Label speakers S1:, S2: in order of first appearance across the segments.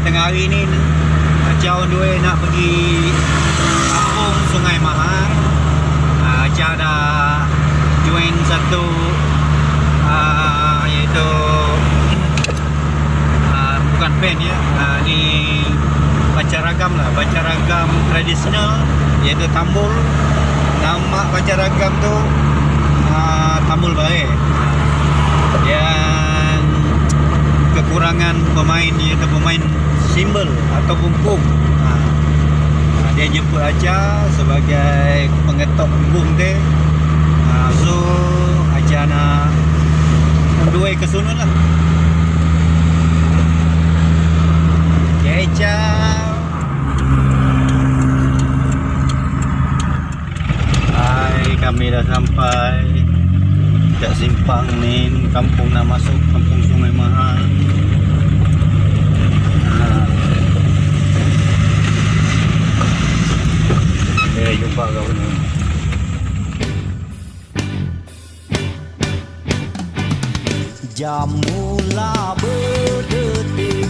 S1: tengah hari ni Aja on the way nak pergi kampung Sungai Mahang. Aja dah join satu iaitu bukan band ya, ni pancaragam lah, pancaragam tradisional iaitu tambul. Nama pancaragam tu tambul baik. Yang kekurangan pemain iaitu pemain simbol atau punggung. Dia jemput Aja sebagai pengetok punggung dia. So Aja nak on the way ke sana lah. Okay, ciao. Hai, kami dah sampai dekat simpang ni, kampung nak masuk kampung Sungai Mahang. Jumpa kau ni. Jam mula berdetik,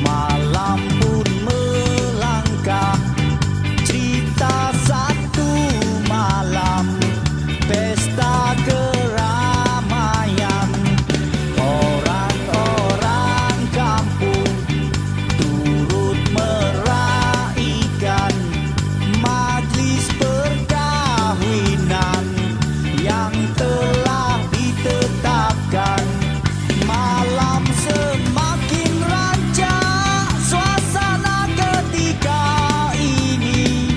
S1: malam pun melangkah. Cerita satu malam, pesta keramaian. Orang-orang kampung turut meraihkan majlis perkahwinan yang telah ditetapkan. Malam semakin rancak, suasana ketika ini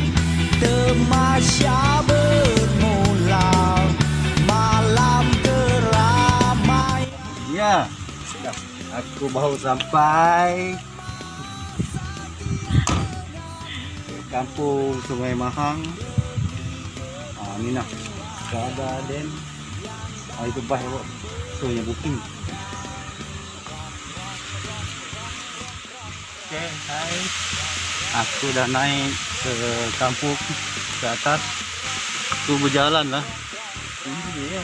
S1: tamasya bermula, malam keramaian. Ya, aku baru sampai kampung Sungai Mahang. Ni nak ada den. Itu bah awak. So yang booking. Okay, hai. Aku dah naik ke kampung ke atas. Tu berjalan lah. Ini dia.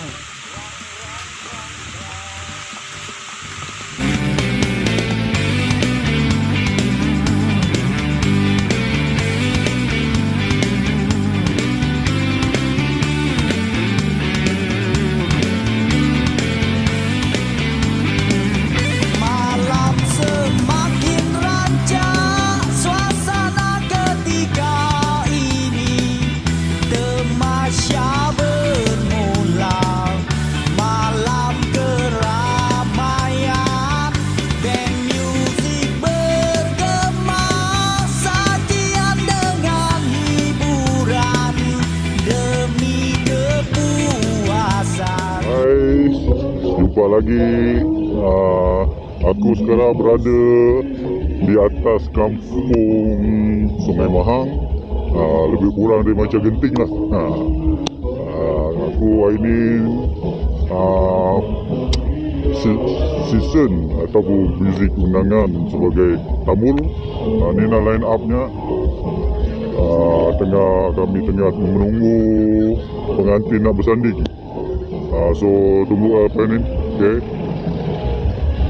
S2: Jumpa lagi. Aku sekarang berada di atas kampung Sungai Mahang. Lebih kurang dia macam genting lah. Aku hari ni season ataupun muzik undangan sebagai tamu. Ni nak line up nya. Kami tengah menunggu pengantin nak bersanding. So tunggu apa ni. Okay.